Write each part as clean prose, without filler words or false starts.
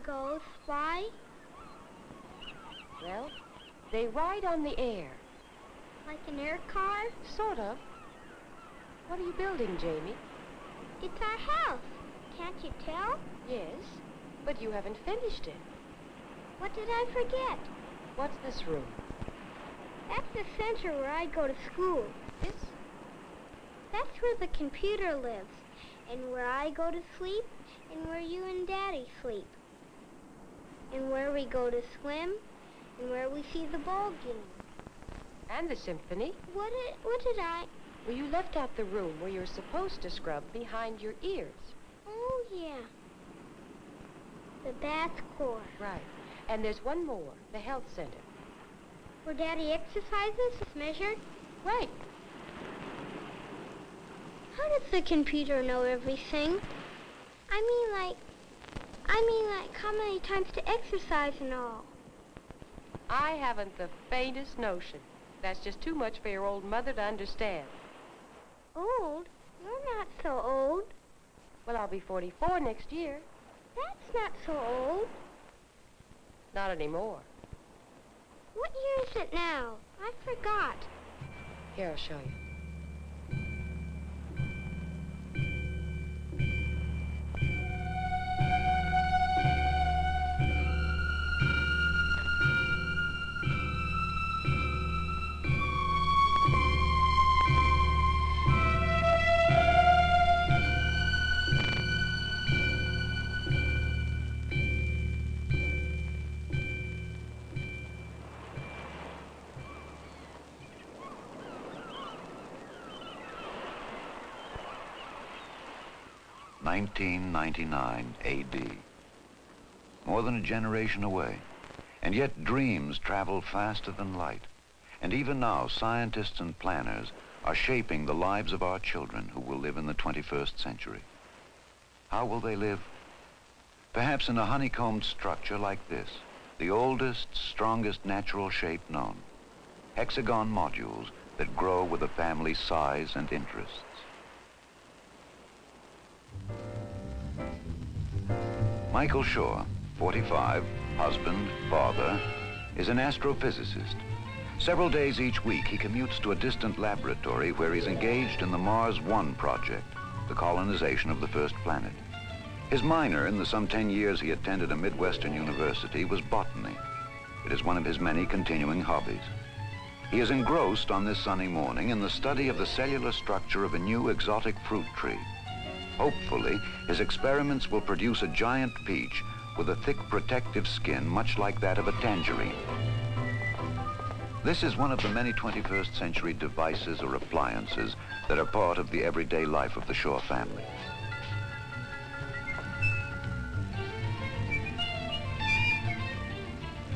ghosts. Why? Well, they ride on the air. Like an air car? Sort of. What are you building, Jamie? It's our house. Can't you tell? Yes, but you haven't finished it. What did I forget? What's this room? That's the center where I go to school. Yes? That's where the computer lives, and where I go to sleep, and where you and Daddy sleep, and where we go to swim, and where we see the ball game. And the symphony. What did I... Well, you left out the room where you're supposed to scrub behind your ears. Oh, yeah. The bath court. Right. And there's one more, the health center. Where Daddy exercises is measured? Right. How does the computer know everything? I mean like how many times to exercise and all. I haven't the faintest notion. That's just too much for your old mother to understand. Old? You're not so old. Well, I'll be 44 next year. That's not so old. Not anymore. What year is it now? I forgot. Here, I'll show you. (1999 A.D.). More than a generation away, and yet dreams travel faster than light. And even now, scientists and planners are shaping the lives of our children who will live in the 21st century. How will they live? Perhaps in a honeycombed structure like this, the oldest, strongest natural shape known. Hexagon modules that grow with a family's size and interests. Michael Shaw, 45, husband, father, is an astrophysicist. Several days each week, he commutes to a distant laboratory where he's engaged in the Mars One project, the colonization of the first planet. His minor in the some 10 years he attended a Midwestern university was botany. It is one of his many continuing hobbies. He is engrossed on this sunny morning in the study of the cellular structure of a new exotic fruit tree. Hopefully, his experiments will produce a giant peach with a thick protective skin much like that of a tangerine. This is one of the many 21st century devices or appliances that are part of the everyday life of the Shaw family.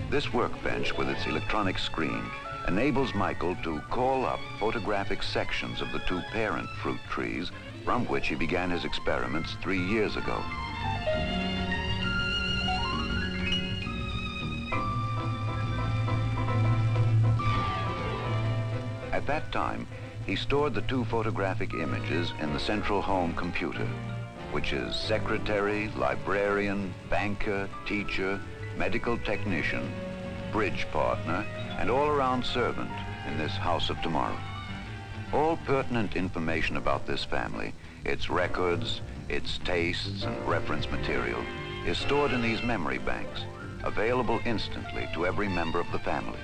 This workbench with its electronic screen enables Michael to call up photographic sections of the two parent fruit trees from which he began his experiments 3 years ago. At that time, he stored the two photographic images in the central home computer, which is secretary, librarian, banker, teacher, medical technician, bridge partner, and all-around servant in this house of tomorrow. All pertinent information about this family, its records, its tastes, and reference material, is stored in these memory banks, available instantly to every member of the family.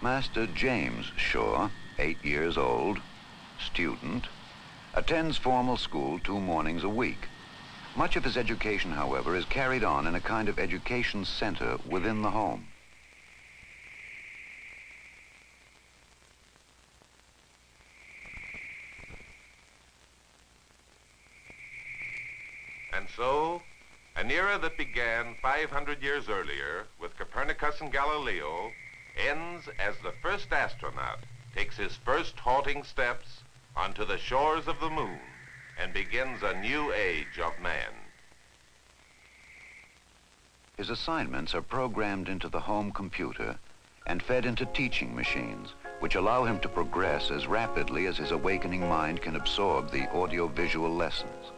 Master James Shaw, 8 years old, student, attends formal school 2 mornings a week. Much of his education, however, is carried on in a kind of education center within the home. And so, an era that began 500 years earlier with Copernicus and Galileo ends as the first astronaut takes his first halting steps onto the shores of the moon and begins a new age of man. His assignments are programmed into the home computer and fed into teaching machines, which allow him to progress as rapidly as his awakening mind can absorb the audio-visual lessons.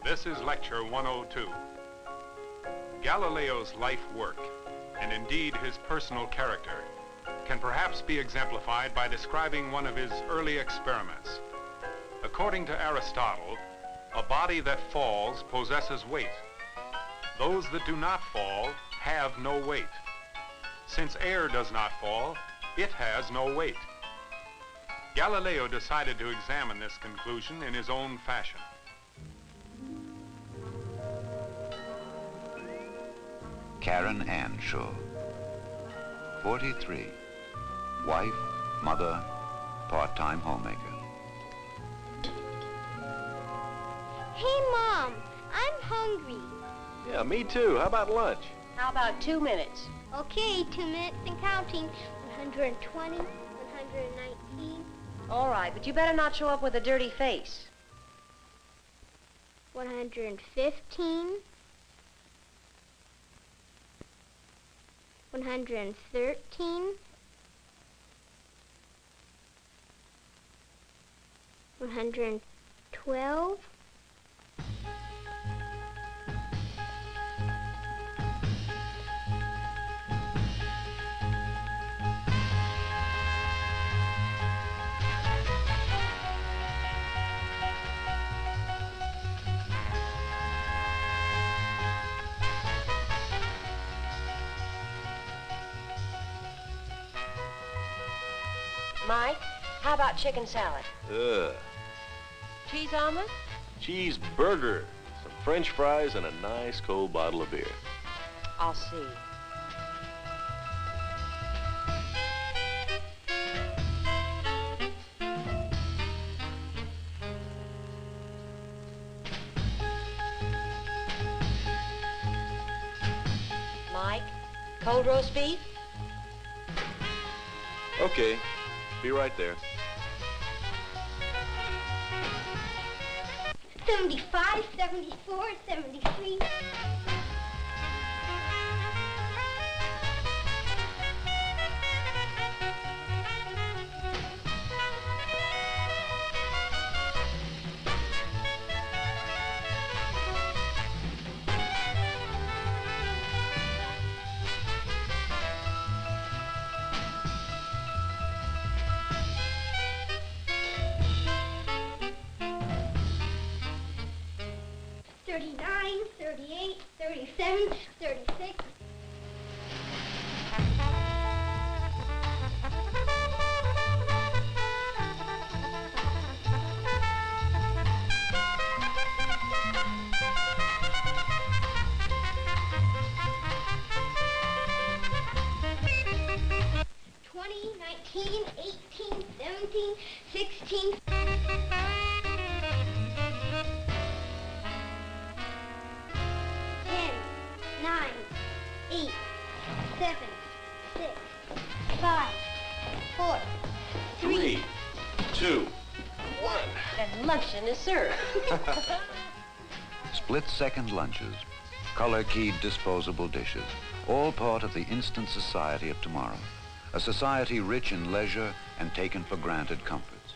This is Lecture 102. Galileo's life work, and indeed his personal character, can perhaps be exemplified by describing one of his early experiments. According to Aristotle, a body that falls possesses weight. Those that do not fall have no weight. Since air does not fall, it has no weight. Galileo decided to examine this conclusion in his own fashion. Karen Ann Shaw, 43, wife, mother, part-time homemaker. Hey, Mom, I'm hungry. Yeah, me too. How about lunch? How about 2 minutes? Okay, 2 minutes and counting. 120, 119. All right, but you better not show up with a dirty face. 115. 113. 112. Mike, how about chicken salad? Ugh. Cheese omelet? Cheeseburger, some French fries, and a nice cold bottle of beer. I'll see. Mike, cold roast beef? Okay, be right there. 75, 74, 73. $39, $38, $37, $36. $20, $19, $18, $17, $16. 9, 8, 7, 6, 5, 4, 3, 2, 1. And luncheon is served. Split-second lunches, color-keyed disposable dishes, all part of the instant society of tomorrow, a society rich in leisure and taken for granted comforts.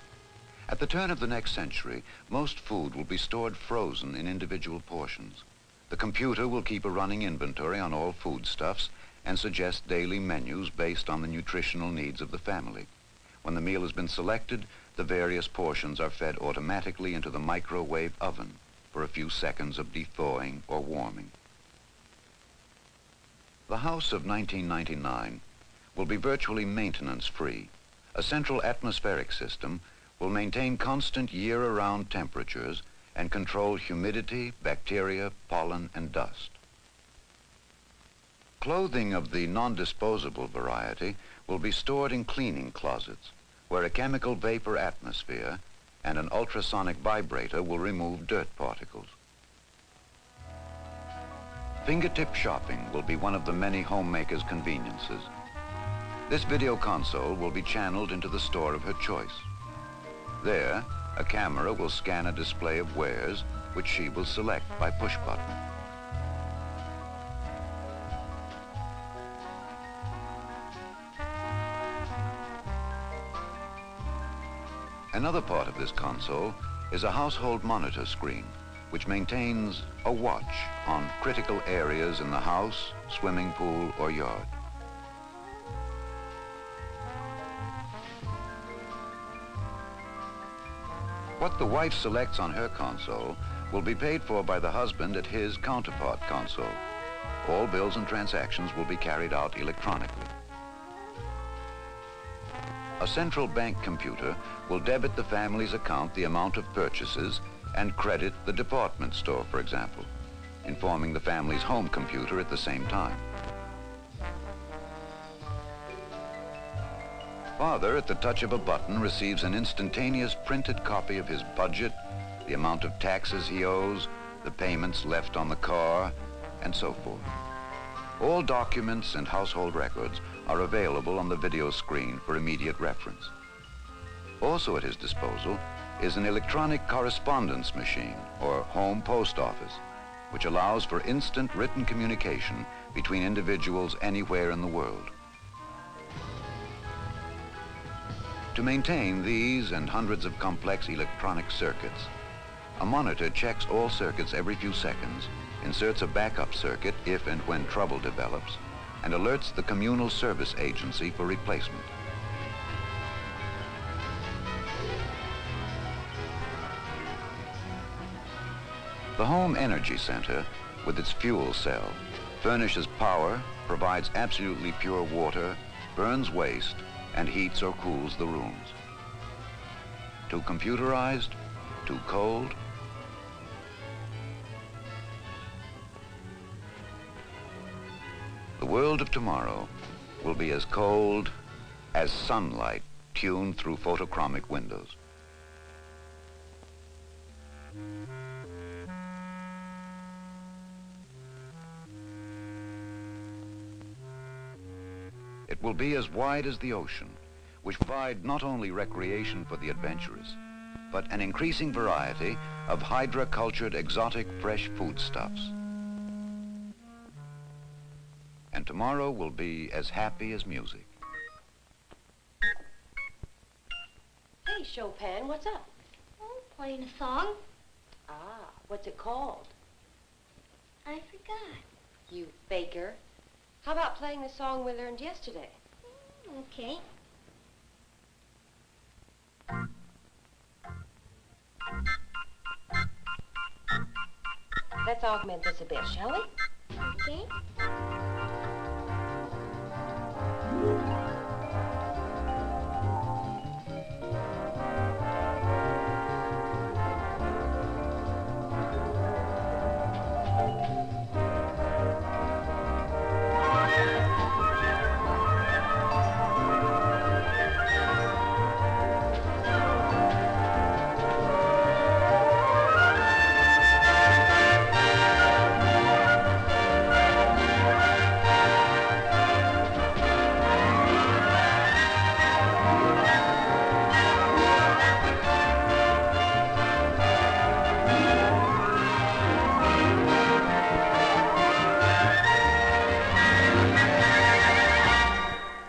At the turn of the next century, most food will be stored frozen in individual portions. The computer will keep a running inventory on all foodstuffs, and suggest daily menus based on the nutritional needs of the family. When the meal has been selected, the various portions are fed automatically into the microwave oven for a few seconds of thawing or warming. The house of 1999 will be virtually maintenance-free. A central atmospheric system will maintain constant year-round temperatures and control humidity, bacteria, pollen, and dust. Clothing of the non-disposable variety will be stored in cleaning closets, where a chemical vapor atmosphere and an ultrasonic vibrator will remove dirt particles. Fingertip shopping will be one of the many homemakers' conveniences. This video console will be channeled into the store of her choice. There, a camera will scan a display of wares, which she will select by push button. Another part of this console is a household monitor screen, which maintains a watch on critical areas in the house, swimming pool, or yard. What the wife selects on her console will be paid for by the husband at his counterpart console. All bills and transactions will be carried out electronically. A central bank computer will debit the family's account the amount of purchases and credit the department store, for example, informing the family's home computer at the same time. Father, at the touch of a button, receives an instantaneous printed copy of his budget, the amount of taxes he owes, the payments left on the car, and so forth. All documents and household records are available on the video screen for immediate reference. Also at his disposal is an electronic correspondence machine, or home post office, which allows for instant written communication between individuals anywhere in the world. To maintain these and hundreds of complex electronic circuits, a monitor checks all circuits every few seconds, inserts a backup circuit if and when trouble develops, and alerts the communal service agency for replacement. The Home Energy Center, with its fuel cell, furnishes power, provides absolutely pure water, burns waste, and heats or cools the rooms. Too computerized? Too cold? The world of tomorrow will be as cold as sunlight tuned through photochromic windows. It will be as wide as the ocean, which provide not only recreation for the adventurous, but an increasing variety of hydra-cultured exotic fresh foodstuffs. And tomorrow will be as happy as music. Hey, Chopin, what's up? Oh, playing a song. Ah, what's it called? I forgot. You faker. How about playing the song we learned yesterday? Okay. Let's augment this a bit, shall we? Okay.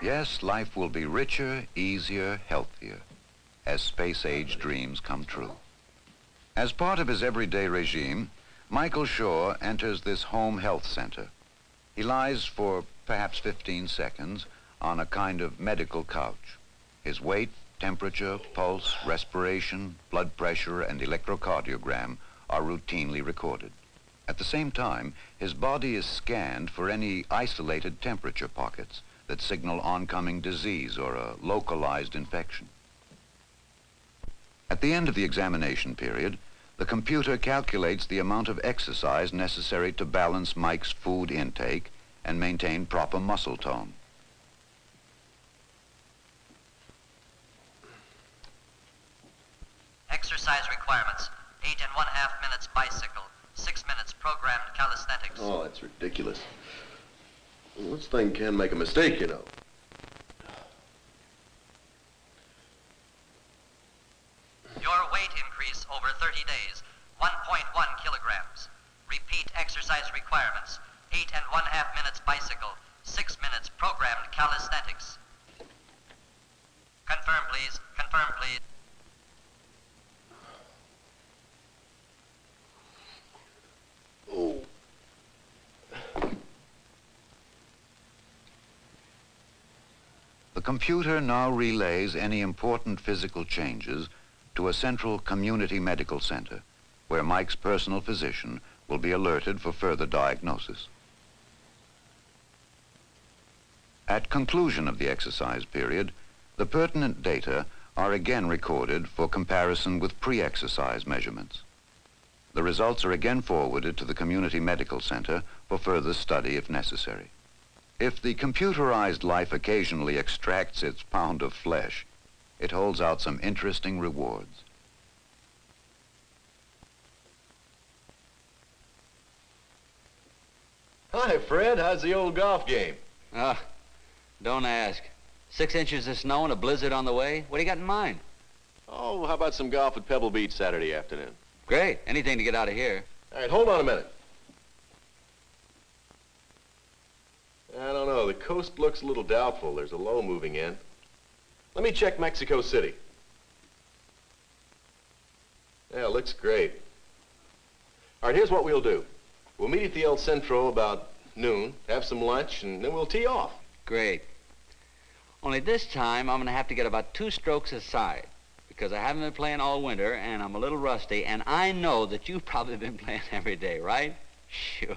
Yes, life will be richer, easier, healthier, as space-age dreams come true. As part of his everyday regime, Michael Shaw enters this home health center. He lies for perhaps 15 seconds, on a kind of medical couch. His weight, temperature, pulse, respiration, blood pressure, and electrocardiogram are routinely recorded. At the same time, his body is scanned for any isolated temperature pockets that signal oncoming disease or a localized infection. At the end of the examination period, the computer calculates the amount of exercise necessary to balance Mike's food intake and maintain proper muscle tone. Exercise requirements: 8½ minutes bicycle, 6 minutes programmed calisthenics. Oh, that's ridiculous. This thing can make a mistake, you know. Your weight increase over 30 days, 1.1 kilograms. Repeat exercise requirements: 8½ minutes bicycle, 6 minutes programmed calisthenics. Confirm, please. Confirm, please. Oh. The computer now relays any important physical changes to a central community medical center, where Mike's personal physician will be alerted for further diagnosis. At conclusion of the exercise period, the pertinent data are again recorded for comparison with pre-exercise measurements. The results are again forwarded to the community medical center for further study if necessary. If the computerized life occasionally extracts its pound of flesh, it holds out some interesting rewards. Hi, Fred. How's the old golf game? Don't ask. 6 inches of snow and a blizzard on the way. What do you got in mind? Oh, how about some golf at Pebble Beach Saturday afternoon? Great. Anything to get out of here. All right, hold on a minute. I don't know. The coast looks a little doubtful. There's a low moving in. Let me check Mexico City. Yeah, it looks great. All right, here's what we'll do. We'll meet at the El Centro about noon, have some lunch, and then we'll tee off. Great. Only this time, I'm going to have to get about 2 strokes aside, because I haven't been playing all winter, and I'm a little rusty, and I know that you've probably been playing every day, right? Sure.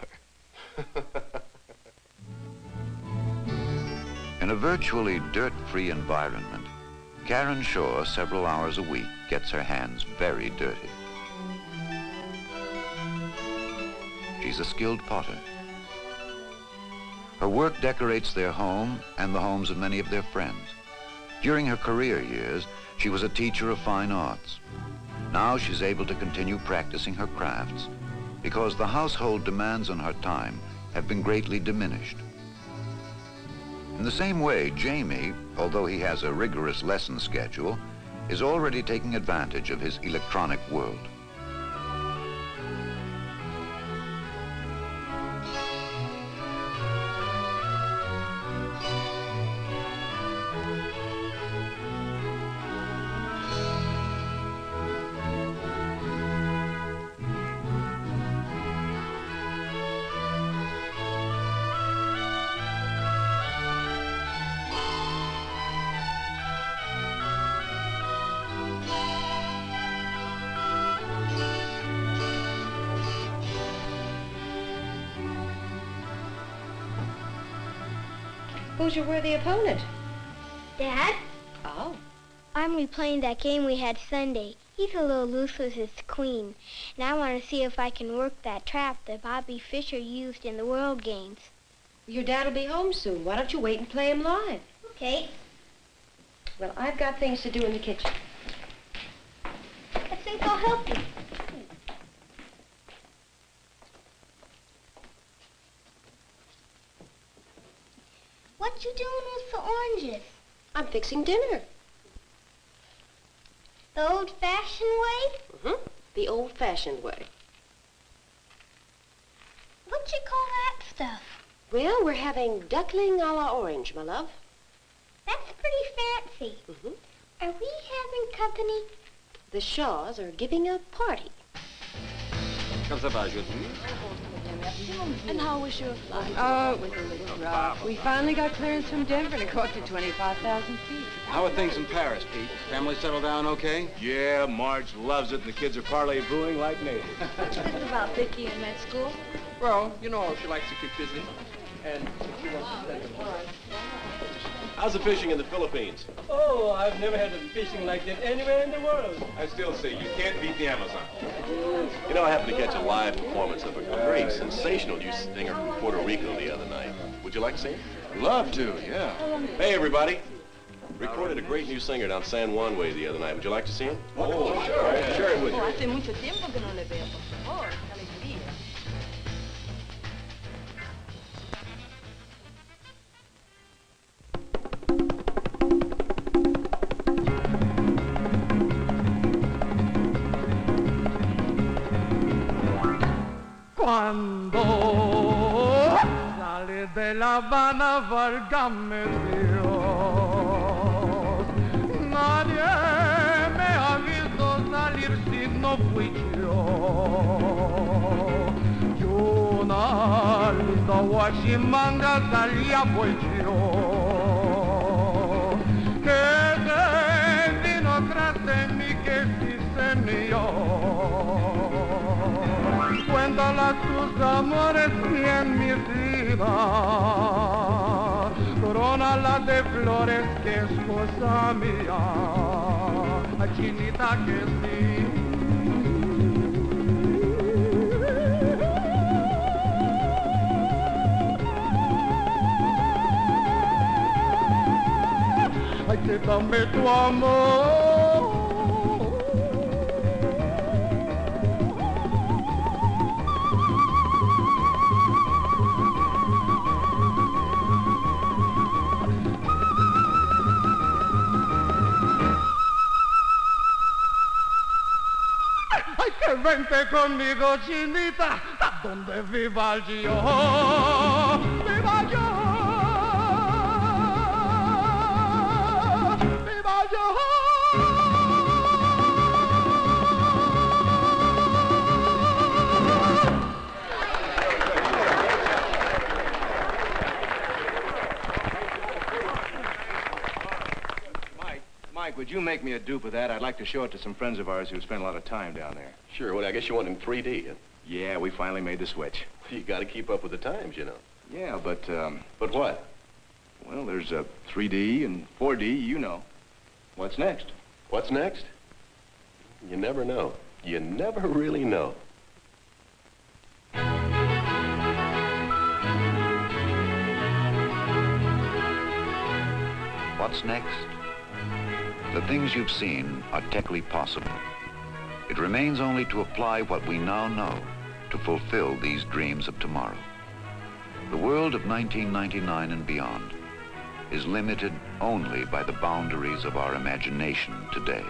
In a virtually dirt-free environment, Karen Shaw, several hours a week, gets her hands very dirty. She's a skilled potter. Her work decorates their home and the homes of many of their friends. During her career years, she was a teacher of fine arts. Now she's able to continue practicing her crafts because the household demands on her time have been greatly diminished. In the same way, Jamie, although he has a rigorous lesson schedule, is already taking advantage of his electronic world. Who's your worthy opponent? Dad? Oh. I'm replaying that game we had Sunday. He's a little loose with his queen, and I want to see if I can work that trap that Bobby Fischer used in the World Games. Your dad'll be home soon. Why don't you wait and play him live? Okay. Well, I've got things to do in the kitchen. I think I'll help you. What you doing with the oranges? I'm fixing dinner. The old-fashioned way? Mm-hmm. The old-fashioned way. What you call that stuff? Well, we're having duckling a la orange, my love. That's pretty fancy. Mm-hmm. Are we having company? The Shaws are giving a party. Comme ça va, aujourd'hui? And how was your flight? Oh, it was a little rough. We finally got clearance from Denver and it got to 25,000 feet. How are things in Paris, Pete? Family settled down okay? Yeah, Marge loves it, and the kids are parley-vooing like natives. What's this about Vicky in med school? Well, you know she likes to keep busy. And she wants to spend the time. How's the fishing in the Philippines? Oh, I've never had fishing like that anywhere in the world. I still say you can't beat the Amazon. You know, I happened to catch a live performance of a great, sensational new singer from Puerto Rico the other night. Would you like to see it? Love to, yeah. Hey, everybody. Recorded a great new singer down San Juan way the other night. Would you like to see him? Oh, sure. Share it with you. Hace mucho tiempo que no le veo, por favor. Qué alegría. Cuando sale de La Habana, válgame Dios, nadie me ha visto salir si no fui yo. Y una linda guachimanga salía fue yo, que se vino tras de mí, que sí se mío. Cuéntala tus amores y en mi vida, corónala de flores que es cosa mía, chinita que sí. Ay, que dame tu amor. Vente conmigo, chinita, donde viva yo, viva yo, viva yo. Mike, would you make me a dupe of that? I'd like to show it to some friends of ours who spent a lot of time down there. Sure. Well, I guess you want it in 3D, huh? Yeah, we finally made the switch. You got to keep up with the times, you know. Yeah, but, But what? well, there's 3D and 4D, you know. What's next? What's next? You never know. You never really know. What's next? The things you've seen are technically possible. It remains only to apply what we now know to fulfill these dreams of tomorrow. The world of 1999 and beyond is limited only by the boundaries of our imagination today.